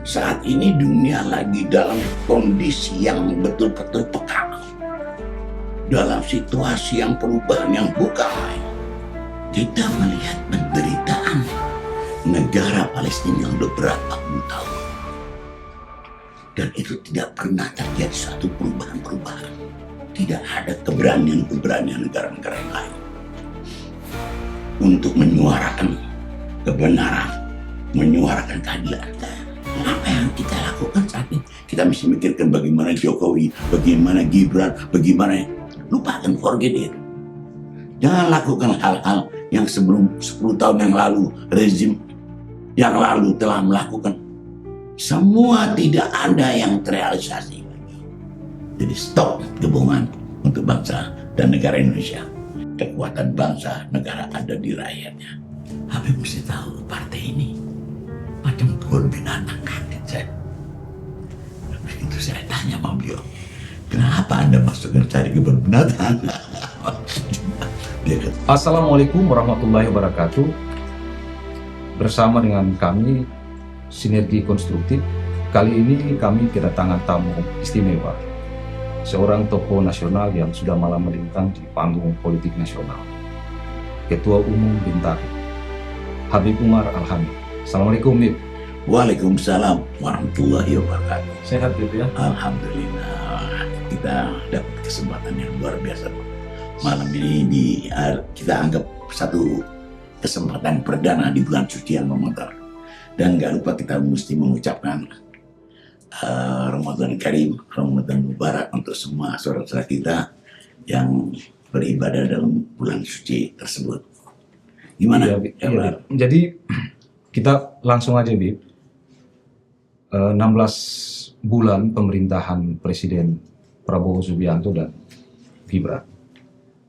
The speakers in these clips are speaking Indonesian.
Saat ini dunia lagi dalam kondisi yang betul-betul peka. Dalam situasi yang perubahan yang bukan main. Kita melihat penderitaan negara Palestina yang sudah berapa puluh tahun. Dan itu tidak pernah terjadi suatu perubahan-perubahan. Tidak ada keberanian-keberanian negara-negara yang lain untuk menyuarakan kebenaran, menyuarakan keadilan. Apa yang kita lakukan saat ini? Kita mesti mikirkan bagaimana Jokowi, bagaimana Gibran, bagaimana. Lupakan, forget it. Jangan lakukan hal-hal yang sebelum 10 tahun yang lalu, rezim yang lalu telah melakukan. Semua tidak ada yang terrealisasi. Jadi stop kebohongan untuk bangsa dan negara Indonesia. Kekuatan bangsa, negara ada di rakyatnya. Habib mesti tahu partai ini macam kebun binatang, kaget saya. Begitu saya tanya sama beliau, kenapa Anda masukkan cari kebun binatang? Assalamualaikum warahmatullahi wabarakatuh. Bersama dengan kami Sinergi Konstruktif. Kali ini kami kedatangan tamu istimewa, seorang tokoh nasional yang sudah malam melintang di panggung politik nasional, Ketua Umum Bintang, Habib Umar Al-Hamid. Assalamualaikum, Habib. Waalaikumsalam warahmatullahi wabarakatuh. Sehat gitu ya? Alhamdulillah, kita dapat kesempatan yang luar biasa. Malam ini kita anggap satu kesempatan perdana di bulan suci yang Ramadan. Dan gak lupa kita mesti mengucapkan Ramadan Karim, Ramadan Mubarak untuk semua saudara-saudara kita yang beribadah dalam bulan suci tersebut. Gimana? Ya. Jadi kita langsung aja, Bib. 16 bulan pemerintahan Presiden Prabowo Subianto dan Gibran.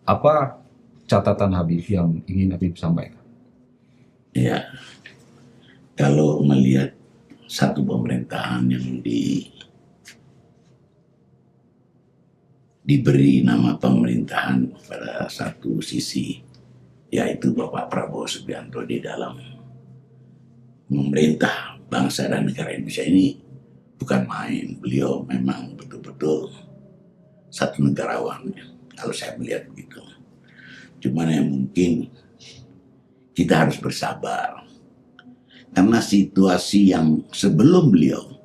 Apa catatan Habib yang ingin Habib sampaikan? Ya, kalau melihat satu pemerintahan yang diberi nama pemerintahan pada satu sisi, yaitu Bapak Prabowo Subianto di dalam memerintah bangsa dan negara Indonesia ini bukan main. Beliau memang betul-betul satu negarawan, kalau saya melihat begitu. Cuman yang mungkin kita harus bersabar, karena situasi yang sebelum beliau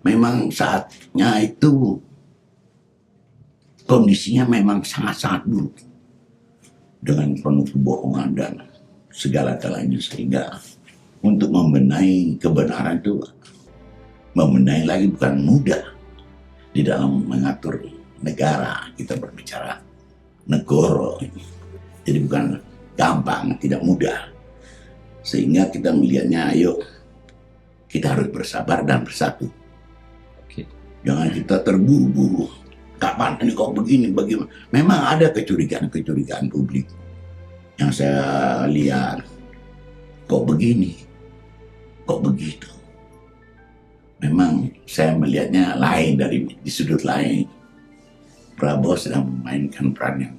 memang saatnya itu kondisinya memang sangat-sangat buruk, dengan penuh kebohongan dan segala-galanya, sehingga untuk membenahi kebenaran itu, membenahi lagi bukan mudah. Di dalam mengatur negara, kita berbicara negara, jadi bukan gampang, tidak mudah. Sehingga kita melihatnya, ayo kita harus bersabar dan bersatu. Jangan kita terburu-buru. Kapan ini kok begini, bagaimana? Memang ada kecurigaan publik yang saya lihat. Kok begini? Kok begitu? Memang saya melihatnya lain, di sudut lain. Prabowo sedang memainkan peran yang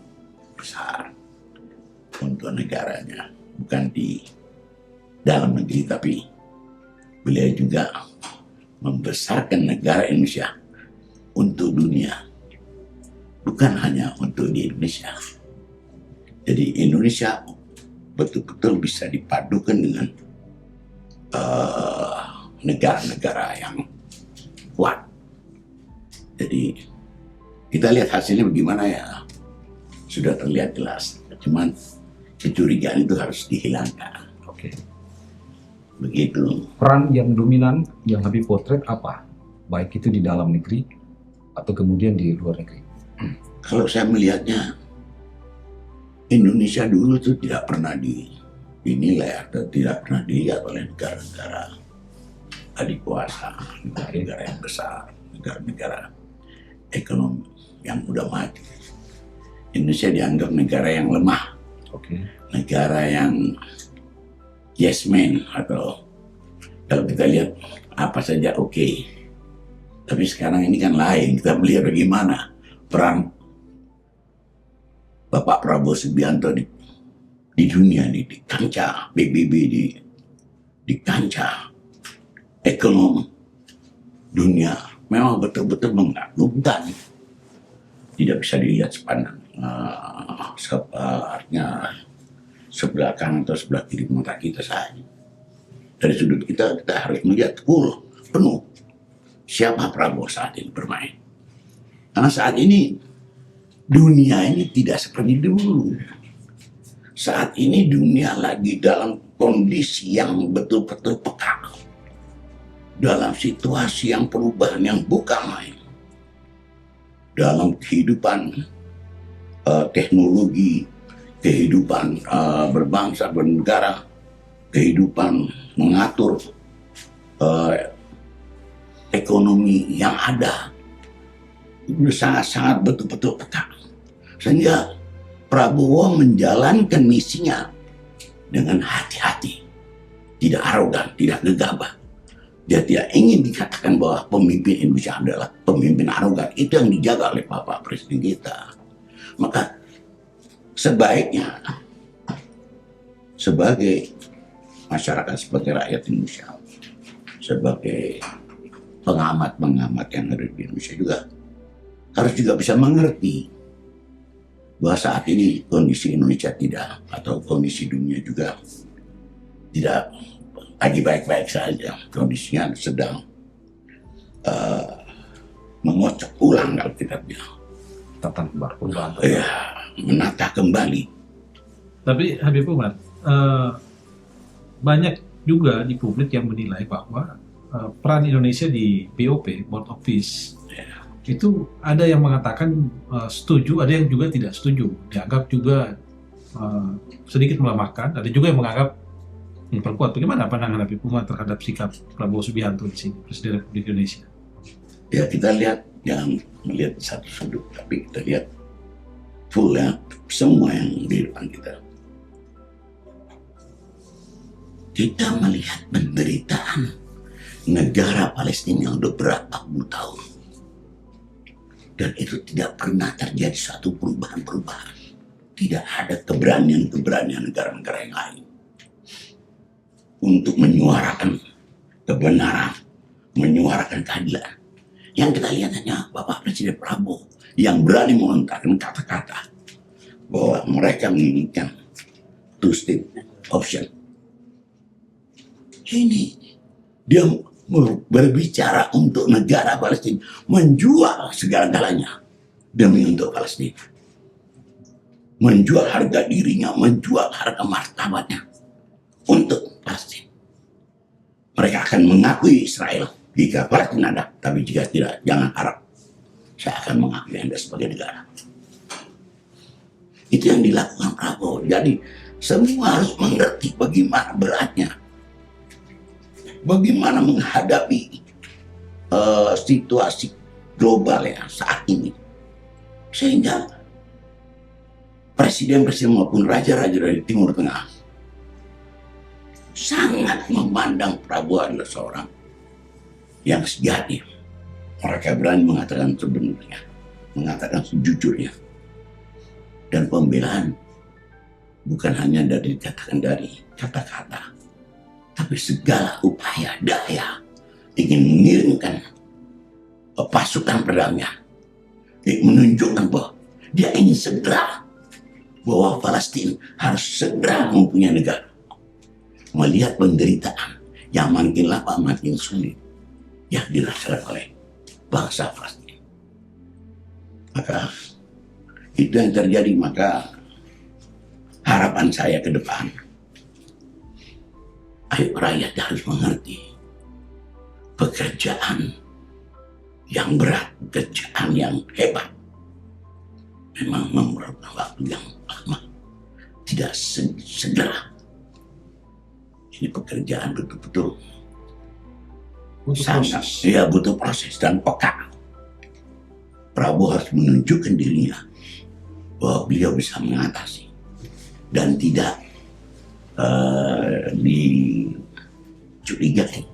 besar untuk negaranya, bukan di dalam negeri, tapi beliau juga membesarkan negara Indonesia untuk dunia, bukan hanya untuk di Indonesia. Jadi Indonesia betul-betul bisa dipadukan dengan negara-negara yang kuat. Jadi kita lihat hasilnya bagaimana ya, sudah terlihat jelas. Cuman kecurigaan itu harus dihilangkan. Begitu. Peran yang dominan yang Habib potret apa? Baik itu di dalam negeri atau kemudian di luar negeri? Kalau saya melihatnya, Indonesia dulu itu tidak pernah dinilai atau tidak pernah dilihat oleh negara-negara adik kuasa, negara-negara yang besar, negara-negara ekonomi yang udah maju. Indonesia dianggap negara yang lemah, negara yang yes man, atau kalau kita lihat apa saja oke. Tapi sekarang ini kan lain, kita melihat bagaimana peran Bapak Prabowo Subianto di dunia ini, di kancah PBB, di kancah ekonomi, dunia memang betul-betul mengagumkan. Tidak bisa dilihat sepandang artinya sebelah kanan atau sebelah kiri mata kita saja. Dari sudut kita harus melihat penuh siapa Prabowo saat ini bermain. Karena saat ini dunia ini tidak seperti dulu. Saat ini dunia lagi dalam kondisi yang betul-betul peka. Dalam situasi yang perubahan yang bukan main. Dalam kehidupan teknologi, kehidupan berbangsa, bernegara, kehidupan mengatur ekonomi yang ada. Itu sangat-sangat betul-betul peka. Sehingga Prabowo menjalankan misinya dengan hati-hati. Tidak arogan, tidak gegabah. Dia tidak ingin dikatakan bahwa pemimpin Indonesia adalah pemimpin arogan. Itu yang dijaga oleh Bapak Presiden kita. Maka sebaiknya sebagai masyarakat, sebagai rakyat Indonesia, sebagai pengamat yang ada di Indonesia juga harus juga bisa mengerti bahwa saat ini kondisi Indonesia tidak, atau kondisi dunia juga tidak lagi baik-baik saja. Kondisinya sedang mengocok ulang kalau kita bilang. Tata perubahan. Ya, menata kembali. Tapi Habib Umar, banyak juga di publik yang menilai bahwa peran Indonesia di BOP, Board of Peace, itu ada yang mengatakan setuju, ada yang juga tidak setuju. Dianggap juga sedikit melemahkan, ada juga yang menganggap memperkuat. Bagaimana pandangan Habib Umar terhadap sikap Prabowo Subianto di sini, Presiden Republik Indonesia? Ya, kita lihat, jangan melihat satu sudut, tapi kita lihat full ya, semua yang di depan kita. Kita melihat penderitaan negara Palestina yang udah berapa puluh tahun. Dan itu tidak pernah terjadi suatu perubahan-perubahan. Tidak ada keberanian-keberanian negara-negara yang lain untuk menyuarakan kebenaran, menyuarakan keadilan. Yang kita lihat hanya Bapak Presiden Prabowo yang berani melontarkan kata-kata bahwa mereka menginginkan two-state option. Ini dia berbicara untuk negara Palestina, menjual segala-galanya demi untuk Palestina, menjual harga dirinya, menjual harga martabatnya untuk Palestina. Mereka akan mengakui Israel jika Palestina ada, tapi jika tidak, jangan harap saya akan mengakui Anda sebagai negara. Itu yang dilakukan Prabowo. Jadi semua harus mengerti bagaimana beratnya, bagaimana menghadapi situasi global ya saat ini. Sehingga presiden-presiden maupun raja-raja dari Timur Tengah sangat memandang Prabowo adalah seorang yang sejati. Mereka berani mengatakan sebenarnya, mengatakan sejujurnya. Dan pembelaan bukan hanya dikatakan dari kata-kata, tapi segala upaya daya ingin mengirimkan pasukan perdamaian, menunjukkan bahwa dia ingin segera, bahwa Palestina harus segera mempunyai negara. Melihat penderitaan yang makin lama makin sulit yang dirasakan oleh bangsa Palestina. Maka itu yang terjadi. Maka harapan saya ke depan, ayo rakyat harus mengerti pekerjaan yang berat, pekerjaan yang hebat memang memerlukan waktu yang lama, tidak segera. Ini pekerjaan betul-betul sangat, ya butuh proses dan peka. Prabowo harus menunjukkan dirinya bahwa beliau bisa mengatasi dan tidak dicurigai.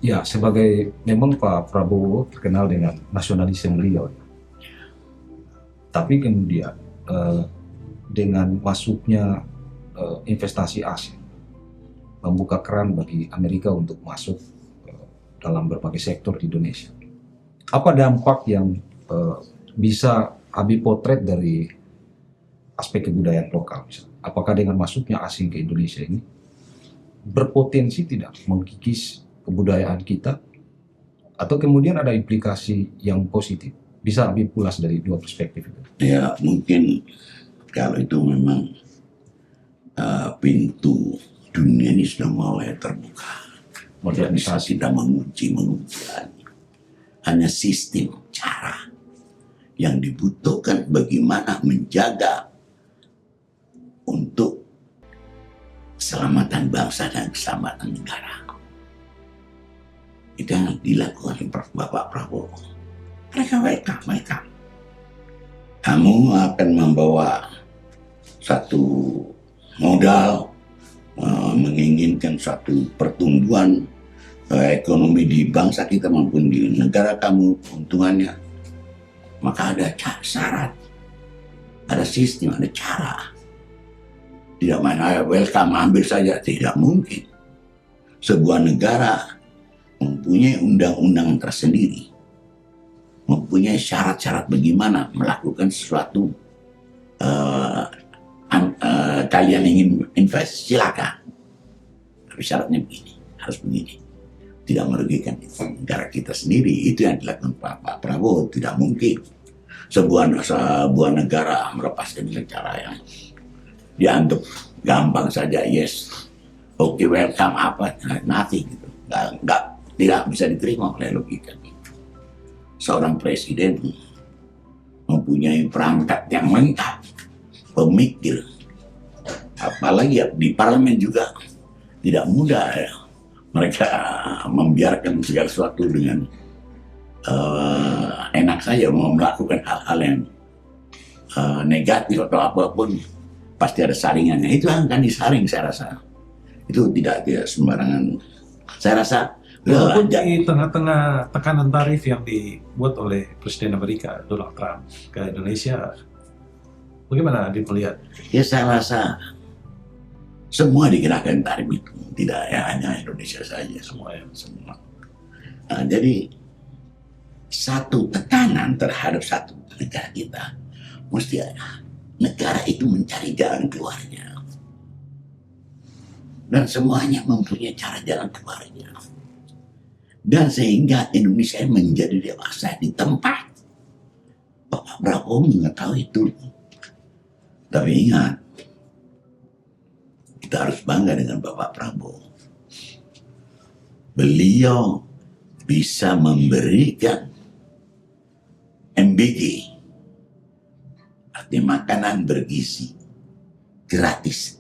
Ya, sebagai memang Pak Prabowo terkenal dengan nasionalisme beliau. Tapi kemudian dengan masuknya investasi asing, membuka keran bagi Amerika untuk masuk dalam berbagai sektor di Indonesia. Apa dampak yang bisa Abi potret dari aspek kebudayaan lokal? Misalnya? Apakah dengan masuknya asing ke Indonesia ini berpotensi tidak mengkikis kebudayaan kita, atau kemudian ada implikasi yang positif? Bisa Abi ulas dari dua perspektif itu? Ya mungkin kalau itu memang pintu dunia ini sudah mulai terbuka. Modernisasi tidak menguji lagi. Hanya sistem, cara yang dibutuhkan bagaimana menjaga untuk keselamatan bangsa dan keselamatan negara. Itu yang dilakukan oleh Bapak Prabowo. Mereka welcome. Kamu akan membawa satu modal, menginginkan suatu pertumbuhan ekonomi di bangsa kita maupun di negara kamu, keuntungannya. Maka ada syarat, ada sistem, ada cara. Tidak main welcome, ambil saja. Tidak mungkin. Sebuah negara mempunyai undang-undang tersendiri, mempunyai syarat-syarat bagaimana melakukan sesuatu. Kalian ingin invest, silakan. Tapi syaratnya begini, harus begini. Tidak merugikan negara kita sendiri. Itu yang dilakukan Pak Prabowo. Tidak mungkin sebuah negara melepaskan dengan cara yang dianggap gampang saja. Yes, oke, welcome apa, nanti gitu. Tidak bisa diterima oleh logika. Seorang presiden mempunyai perangkat yang lengkap, pemikir, apalagi di parlemen juga tidak mudah ya. Mereka membiarkan segala sesuatu dengan enak saja, mau melakukan hal-hal yang negatif atau apapun pasti ada saringannya. Itu akan disaring, saya rasa. Itu tidak sembarangan. Saya rasa walaupun di tengah-tengah tekanan tarif yang dibuat oleh Presiden Amerika Donald Trump ke Indonesia, bagaimana Adi melihat? Ya saya rasa semua dikenakan tarif itu, tidak ya, hanya Indonesia saja, semua. Nah, jadi satu tekanan terhadap satu negara kita, mesti negara itu mencari jalan keluarnya, dan semuanya mempunyai cara jalan keluarnya. Dan sehingga Indonesia menjadi dewasa di tempat. Bapak Prabowo mengetahui itu. Tapi ingat, kita harus bangga dengan Bapak Prabowo. Beliau bisa memberikan MBG, artinya makanan bergizi, gratis.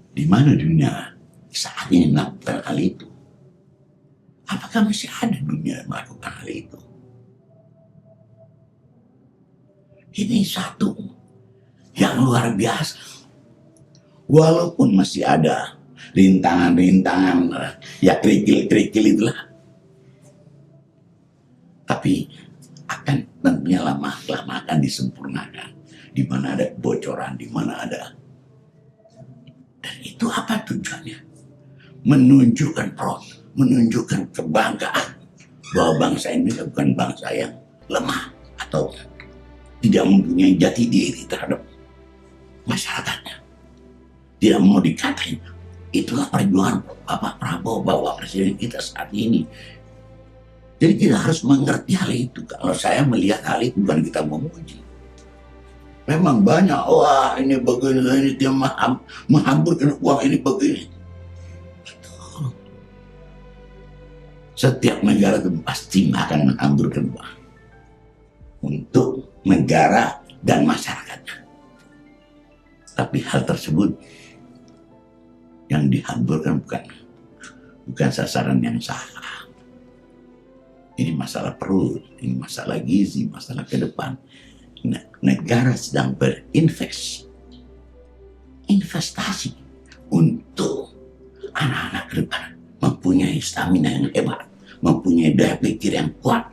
Di mana dunia saat ini melakukan hal itu? Apakah masih ada dunia yang melakukan hal itu? Ini satu yang luar biasa. Walaupun masih ada rintangan-rintangan, ya kerikil-kerikil itulah. Tapi akan tentunya lama-lama akan disempurnakan. Di mana ada kebocoran, di mana ada. Dan itu apa tujuannya? Menunjukkan kebanggaan bahwa bangsa ini bukan bangsa yang lemah atau tidak mempunyai jati diri terhadap masyarakatnya. Tidak mau dikatain. Itulah perjuangan Bapak Prabowo, Bapak Presiden kita saat ini. Jadi kita harus mengerti hal itu. Kalau saya melihat hal itu bukan kita memuji. Memang banyak, wah ini begini, ini dia menghamburkan uang ini begini. Setiap negara itu pasti akan menghamburkan uang untuk negara dan masyarakatnya. Tapi hal tersebut yang dihamburkan bukan sasaran yang salah. Ini masalah perut, ini masalah gizi, masalah ke depan. Negara sedang investasi untuk anak-anak ke depan. Mempunyai stamina yang hebat, mempunyai daya pikir yang kuat.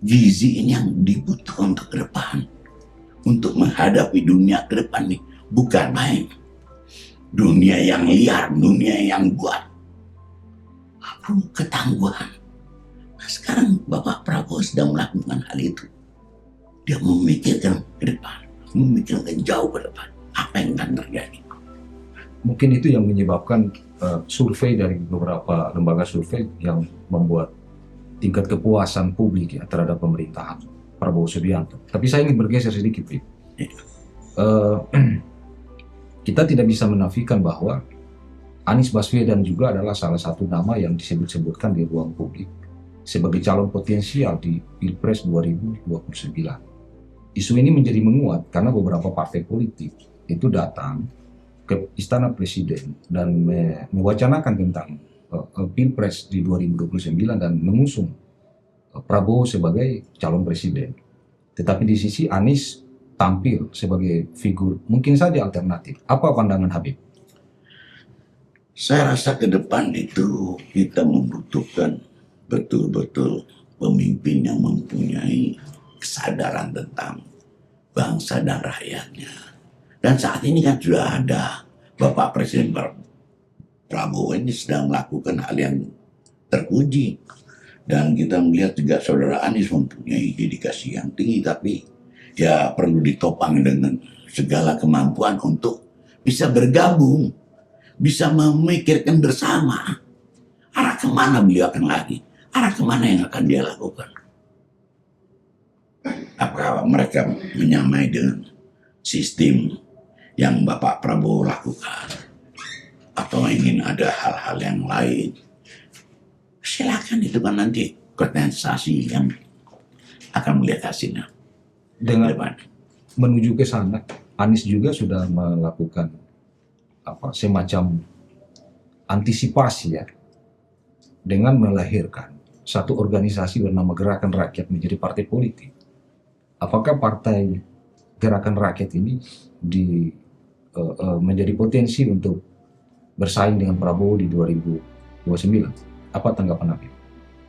Gizi ini yang dibutuhkan untuk ke depan, untuk menghadapi dunia ke depan ini bukan main. Dunia yang liar, dunia yang buat. perlu ketangguhan. Nah, sekarang Bapak Prabowo sedang melakukan hal itu. Dia memikirkan ke depan, memikirkan jauh ke depan apa yang akan terjadi. Mungkin itu yang menyebabkan survei dari beberapa lembaga survei yang membuat tingkat kepuasan publik ya terhadap pemerintahan Prabowo Subianto. Tapi saya ingin bergeser sedikit, Bip. Kita tidak bisa menafikan bahwa Anies Baswedan juga adalah salah satu nama yang disebut-sebutkan di ruang publik sebagai calon potensial di Pilpres 2029. Isu ini menjadi menguat karena beberapa partai politik itu datang ke Istana Presiden dan mewacanakan tentang Pilpres di 2029 dan mengusung Prabowo sebagai calon presiden. Tetapi di sisi Anies tampil sebagai figur mungkin saja alternatif. Apa pandangan Habib? Saya rasa ke depan itu kita membutuhkan betul-betul pemimpin yang mempunyai kesadaran tentang bangsa dan rakyatnya. Dan saat ini kan sudah ada Bapak Presiden Prabowo ini sedang melakukan hal yang terpuji. Dan kita melihat juga saudara Anies mempunyai dedikasi yang tinggi, tapi ya perlu ditopang dengan segala kemampuan untuk bisa bergabung, bisa memikirkan bersama arah kemana beliau akan lagi, arah kemana yang akan dia lakukan. Apakah mereka menyamai dengan sistem yang Bapak Prabowo lakukan, atau ingin ada hal-hal yang lain? Silakan, itu kan nanti kontestasi yang akan melihat hasilnya. Dengan menuju ke sana, Anies juga sudah melakukan semacam antisipasi ya, dengan melahirkan satu organisasi bernama Gerakan Rakyat menjadi partai politik. Apakah partai Gerakan Rakyat ini menjadi potensi untuk bersaing dengan Prabowo di 2029? Apa tanggapan Habib?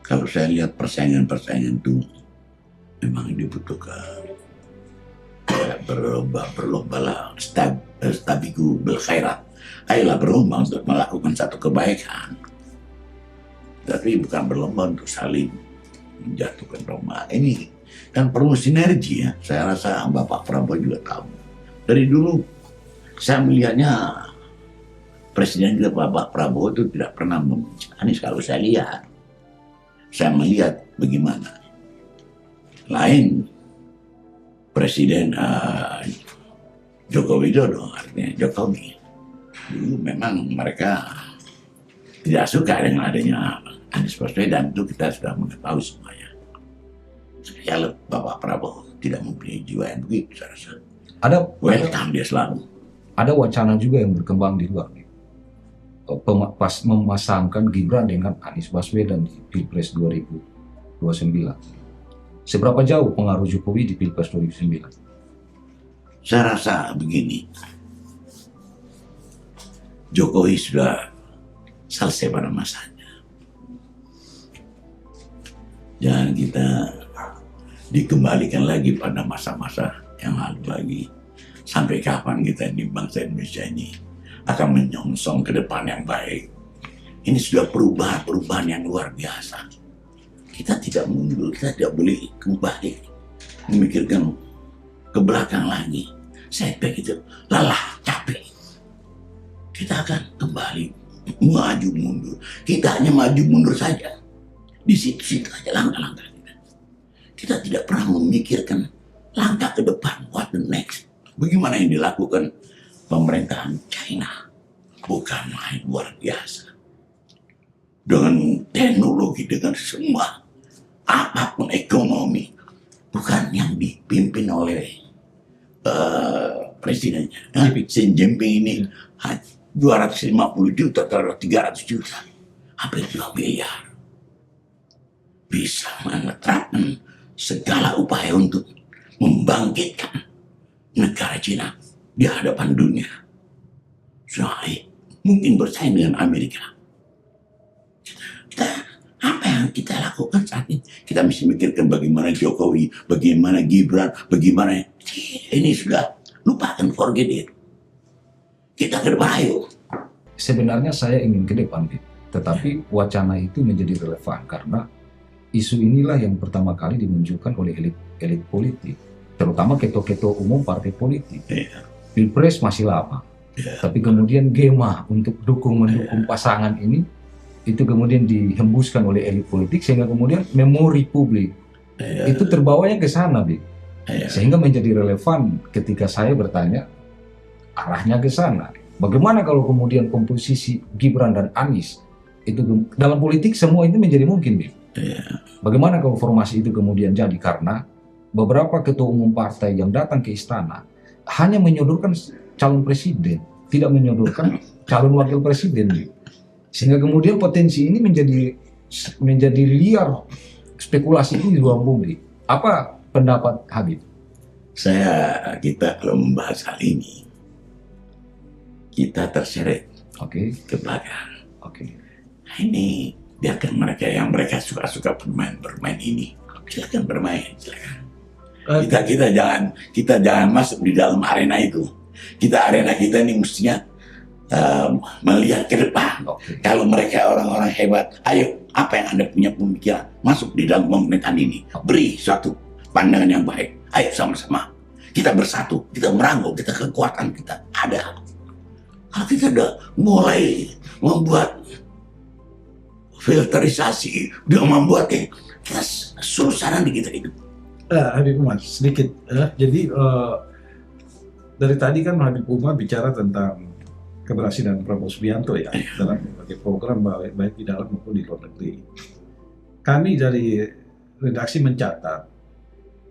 Kalau saya lihat persaingan itu memang dibutuhkan. Berlomba-lombalah, stabiqu bil khairat. Ayolah berlomba untuk melakukan satu kebaikan. Tapi bukan berlomba untuk saling menjatuhkan lomba. Ini kan perlu sinergi ya. Saya rasa Bapak Prabowo juga tahu. Dari dulu saya melihatnya Presiden kita Bapak Prabowo itu tidak pernah membenci Anies. Kalau saya lihat, saya melihat bagaimana. Lain Presiden Joko Widodo, artinya Jokowi. Dulu memang mereka tidak suka dengan adanya Anies Baswedan, itu kita sudah mengetahui semuanya. Saya Bapak Prabowo tidak mempunyai jiwa yang begitu, saya rasa. Welcome dia selalu. Ada wacana juga yang berkembang di luar, memasangkan Gibran dengan Anies Baswedan di Pilpres 2029. Seberapa jauh pengaruh Jokowi di Pilpres 2009? Saya rasa begini, Jokowi sudah selesai pada masanya. Jangan kita dikembalikan lagi pada masa-masa yang lalu lagi. Sampai kapan kita di bangsa Indonesia ini akan menyongsong ke depan yang baik? Ini sudah perubahan yang luar biasa. Kita tidak mundur, kita tidak boleh kembali memikirkan ke belakang lagi. Setback itu lelah, capek. Kita akan kembali maju mundur. Kita hanya maju mundur saja. Di situ-situ aja langkah-langkah kita. Kita tidak pernah memikirkan langkah ke depan, what the next. Bagaimana yang dilakukan pemerintahan China? Bukan main, luar biasa. Dengan teknologi, dengan semua, apapun ekonomi, bukan yang dipimpin oleh presidennya. Xi Jinping ini 250 juta atau 300 juta, hampir 2 miliar. Bisa menerapkan segala upaya untuk membangkitkan negara Cina di hadapan dunia. Mungkin bersaing dengan Amerika. Apa yang kita lakukan saat ini? Kita mesti mikirkan bagaimana Jokowi, bagaimana Gibran, bagaimana ini sudah lupakan, forget it. Kita ke depan, ayo. Sebenarnya saya ingin ke depan, Tetapi wacana itu menjadi relevan karena isu inilah yang pertama kali dimunculkan oleh elit politik, terutama ketua-ketua umum partai politik. Iya. Pilpres masih lama, Iya. tapi kemudian gema untuk mendukung pasangan ini itu kemudian dihembuskan oleh elit politik sehingga kemudian memori publik Iya. itu terbawanya ke sana, Bi. Iya. Sehingga menjadi relevan ketika saya bertanya arahnya ke sana. Bagaimana kalau kemudian komposisi Gibran dan Anies itu dalam politik semua itu menjadi mungkin, Bi. Iya. Bagaimana kalau formasi itu kemudian jadi karena beberapa ketua umum partai yang datang ke istana hanya menyodorkan calon presiden, tidak menyodorkan calon wakil presiden, Bi. Sehingga kemudian potensi ini menjadi liar spekulasi ini di ruang publik. Apa pendapat Habib? Kita kalau membahas hal ini, kita terseret Oke, ke belakang. oke. Ini biarkan mereka suka bermain ini. Silakan bermain, silakan. Kita jangan masuk di dalam arena itu. Arena kita ini mestinya melihat ke depan. Oke. Kalau mereka orang-orang hebat, ayo apa yang Anda punya pemikiran masuk di dalam pemerintahan ini, beri suatu pandangan yang baik. Ayo sama-sama kita bersatu, kita merangkul, kita kekuatan kita ada. Kalau kita udah mulai membuat filterisasi, dia membuat kita suasana di kita itu. Habib Umar sedikit. Jadi dari tadi kan Habib Umar bicara tentang keberhasilan Prabowo Subianto ya dalam berbagai program baik di dalam maupun di luar negeri. Kami dari redaksi mencatat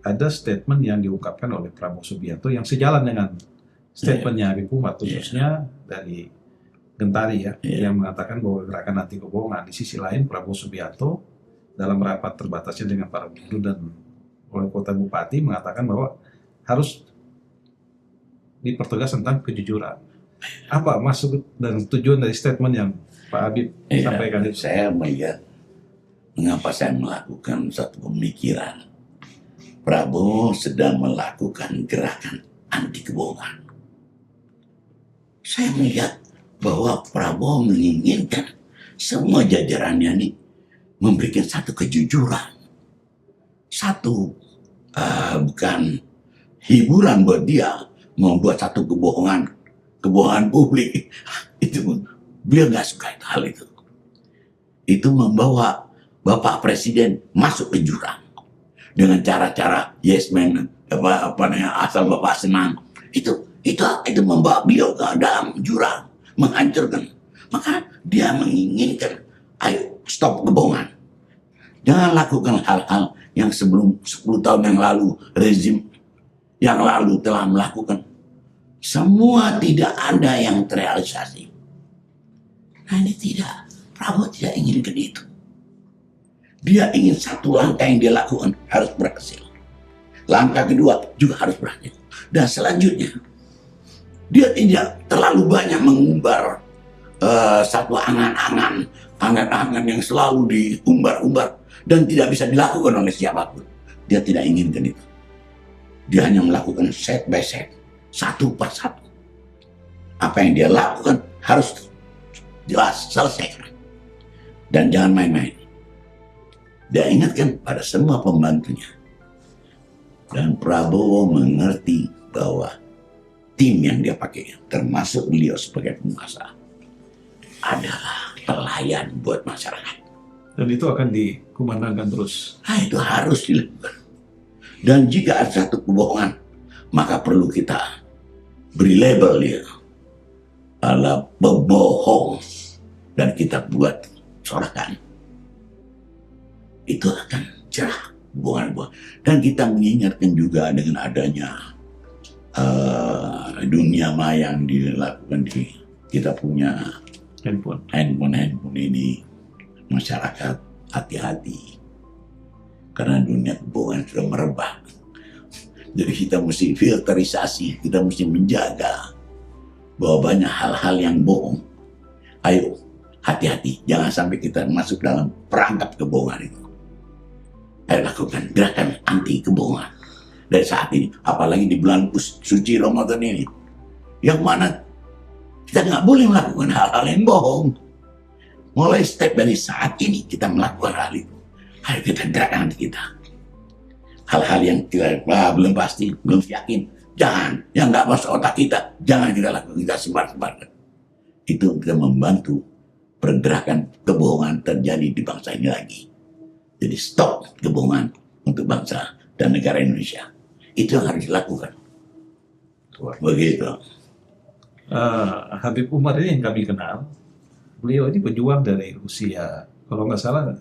ada statement yang diungkapkan oleh Prabowo Subianto yang sejalan dengan statementnya Habib Umar, khususnya dari Gentari yang mengatakan bahwa gerakan anti kebohongan. Di sisi lain Prabowo Subianto dalam rapat terbatasnya dengan para gubernur dan oleh kota bupati mengatakan bahwa harus dipertegas tentang kejujuran. Apa maksud dan tujuan dari statement yang Pak Habib sampaikan itu? Saya melihat mengapa saya melakukan satu pemikiran. Prabowo sedang melakukan gerakan anti kebohongan. Saya melihat bahwa Prabowo menginginkan semua jajarannya ini memberikan satu kejujuran. Satu bukan hiburan buat dia membuat satu kebohongan publik. Itu beliau nggak suka hal itu. Itu membawa Bapak Presiden masuk ke jurang dengan cara-cara yes man, asal Bapak senang. Itu membawa beliau ke dalam jurang, menghancurkan. Maka dia menginginkan, ayo stop kebohongan. Jangan lakukan hal-hal yang sebelum 10 tahun yang lalu rezim yang lalu telah melakukan. Semua tidak ada yang terrealisasi. Nah ini tidak, Prabowo tidak inginkan itu. Dia ingin satu langkah yang dia lakukan harus berhasil. Langkah kedua juga harus berhasil. Dan selanjutnya, dia tidak terlalu banyak mengumbar satu angan-angan yang selalu diumbar-umbar dan tidak bisa dilakukan oleh siapapun. Dia tidak inginkan itu. Dia hanya melakukan set by set, satu per satu. Apa yang dia lakukan harus jelas, selesai. Dan jangan main-main. Dia ingatkan pada semua pembantunya. Dan Prabowo mengerti bahwa tim yang dia pakai, termasuk beliau sebagai penguasa, adalah pelayan buat masyarakat. Dan itu akan dikumandangkan terus. Nah, itu harus dilakukan. Dan jika ada satu kebohongan, maka perlu kita beri label dia adalah pembohong dan kita buat sorakan. Itu akan cerah hubungan. Dan kita mengingatkan juga dengan adanya dunia maya yang dilakukan di kita punya handphone ini, masyarakat hati-hati karena dunia kebohongan sudah merebak. Jadi kita mesti filterisasi, kita mesti menjaga bahwa banyak hal-hal yang bohong. Ayo hati-hati, jangan sampai kita masuk dalam perangkap kebohongan itu. Ayo lakukan gerakan anti kebohongan dari saat ini, apalagi di bulan suci Ramadan ini, yang mana kita nggak boleh melakukan hal-hal yang bohong. mulai step dari saat ini kita melakukan hal itu. Ayo kita gerakkan hati kita. Hal-hal yang kita belum pasti, belum yakin, jangan. Yang nggak masuk otak kita, jangan kita lakukan, kita sebar-sebarkan. Itu kita membantu pergerakan kebohongan terjadi di bangsa ini lagi. Jadi stop kebohongan untuk bangsa dan negara Indonesia. Itu yang harus dilakukan. Begitu. Habib Umar ini yang kami kenal, beliau ini pejuang dari usia, kalau nggak salah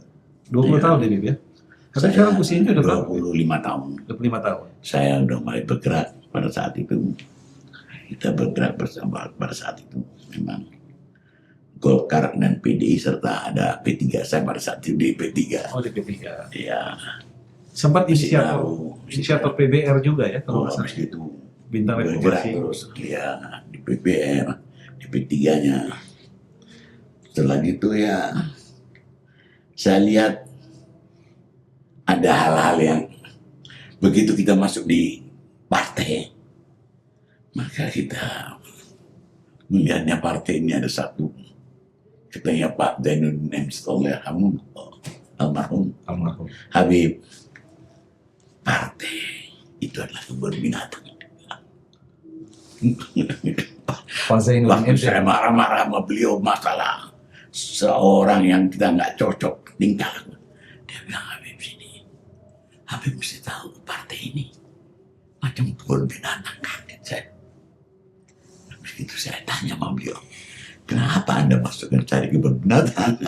20 tahun ya, Habib ya. Tapi sekarang usianya udah berapa? 25 tahun. 25 tahun. Saya udah mulai bergerak pada saat itu. Kita bergerak bersama pada saat itu. Memang Golkar dan PDI serta ada P3. Saya pada saat itu di P3. Oh, di P3. Iya. Sempat Masih inisiator, tahu. inisiator PBR juga ya, kalau nggak salah. Habis itu Bintang bergerak Reformasi. terus. Ya, di PBR, di P3-nya. Setelah itu ya, saya lihat ada hal-hal yang begitu kita masuk di partai, maka kita melihatnya partai ini ada satu, katanya Pak Zainuddin almarhum Habib, partai itu adalah kebun binatang. Pak Zainuddin Waktu saya marah-marah sama beliau masalah seorang yang kita nggak cocok tingkah, dia bilang, Habib sini, Habib mesti tahu partai ini macam kebun binatang, kaget saya. Habis itu saya tanya sama beliau, kenapa Anda masuk cari kebun binatang?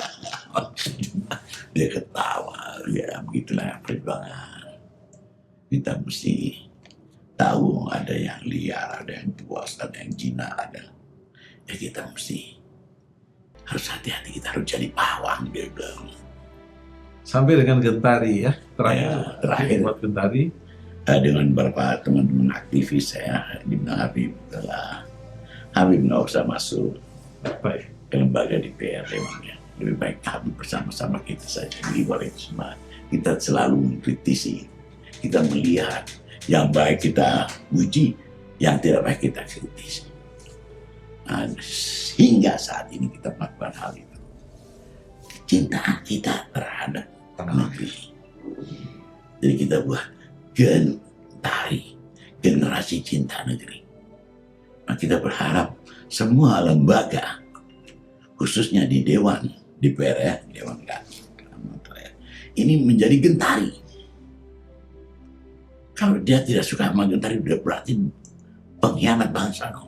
Dia ketawa, ya begitulah perjuangan. Kita mesti tahu ada yang liar, ada yang buas, ada yang jinak, ada. Ya kita mesti harus hati-hati, kita harus jadi pawang, dia bilang. Sampai dengan Gentari ya, Ya, terakhir. buat Gentari. Dengan beberapa teman-teman aktivis saya dibilang Habib telah, Habib nggak usah masuk Baik. ke lembaga DPR memangnya. Lebih baik Habib bersama-sama kita saja. Jadi boleh semua. Kita selalu mengkritisi, kita melihat yang baik kita puji, yang tidak baik kita kritisi. Nah, hingga saat ini kita melakukan hal itu. Kecintaan kita terhadap negeri. Jadi kita buat Gentari, generasi cinta negeri. Nah, kita berharap semua lembaga, khususnya di Dewan DPR ya, Dewan ini menjadi Gentari. Kalau dia tidak suka sama Gentari, berarti pengkhianat bangsa. No?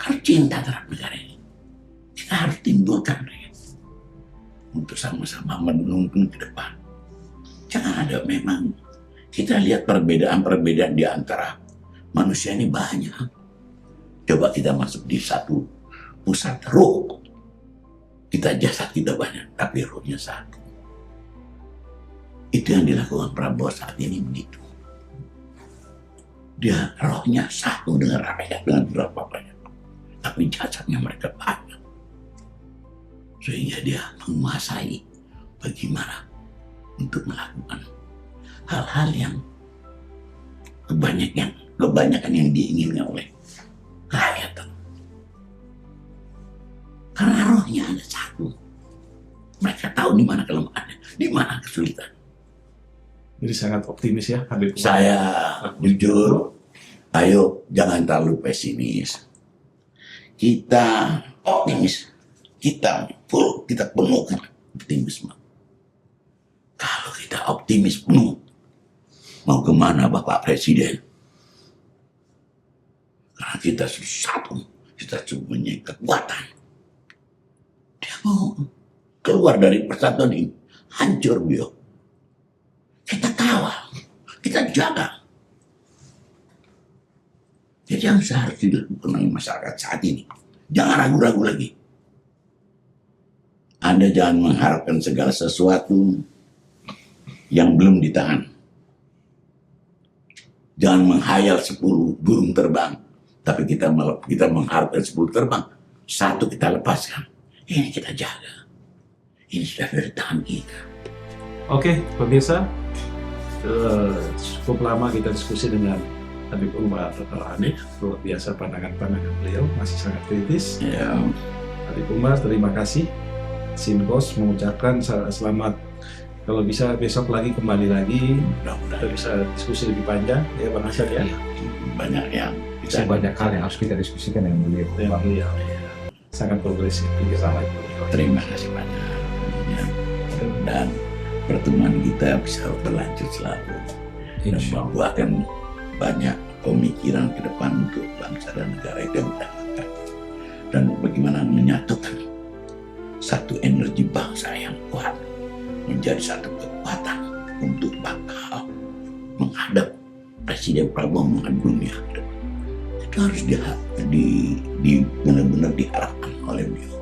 Kalau cinta terhadap negara ini, kita harus timbulkan untuk sama-sama menuntun ke depan. Jangan ada, memang kita lihat perbedaan-perbedaan di antara manusia ini banyak. Coba kita masuk di satu pusat roh. Kita jasad kita banyak, tapi rohnya satu. Itu yang dilakukan Prabowo saat ini begitu. Dia rohnya satu dengan rakyat, dengan berapa banyak. Tapi jasadnya mereka banyak. Sehingga dia menguasai bagaimana untuk melakukan hal-hal yang kebanyakan yang diinginkan oleh rakyat. Karena rohnya ada satu. Mereka tahu di mana kelemahannya, di mana kesulitan. Jadi sangat optimis ya Habib Umar. Saya jujur, ayo jangan terlalu pesimis. Kita optimis, kita penuhkan optimisme. Kalau kita optimis penuh, mau kemana Bapak Presiden? Karena kita satu, kita punya kekuatan. Dia mau keluar dari persatuan ini, hancur beliau. Kita kawal, kita jaga. Jadi yang harus dilakukan oleh masyarakat saat ini, jangan ragu-ragu lagi. Anda jangan mengharapkan segala sesuatu yang belum ditahan. Jangan menghayal 10 burung terbang, tapi kita mengharapkan 10 terbang, satu kita lepaskan. Ini kita jaga. Ini sudah dari tangan kita. Oke, pemirsa, cukup lama kita diskusi dengan Habib Umar Dr. Hanif. Luar biasa pandangan-pandangan beliau, masih sangat kritis. Ya, Adik Umar, terima kasih. Sinkos mengucapkan selamat. Kalau bisa besok lagi kembali lagi, kita Mudah-mudahan bisa diskusi lebih panjang ya Bang Hasan ya. banyak yang Bisa banyak hal yang harus kita diskusikan dengan beliau. Dengan beliau. Sangat progresif. Sangat progresif. terima kasih banyak ya. Dan pertemuan kita bisa berlanjut selalu dan Insya Allah. membuahkan banyak pemikiran ke depan untuk bangsa dan negara itu yang kita harapkan. Dan bagaimana menyatukan satu energi bangsa yang kuat menjadi satu kekuatan untuk bakal menghadap Presiden Prabowo menghadap dunia. Itu harus benar-benar diharapkan oleh beliau.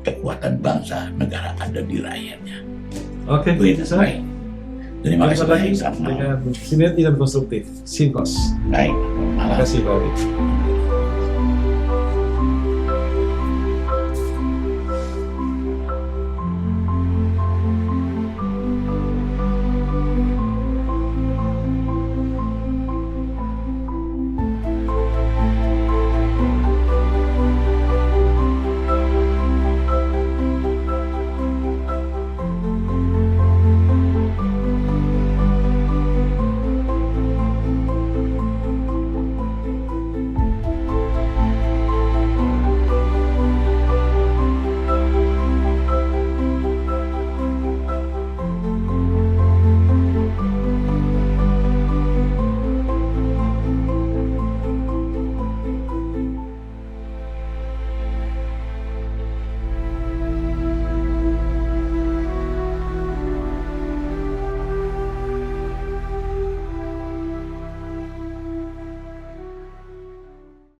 Kekuatan bangsa negara ada di rakyatnya. Oke, Itu baik. Terima kasih lagi banyak. dengan sinergi dan konstruktif. Sinkos. Baik. Terima kasih Pak Adik.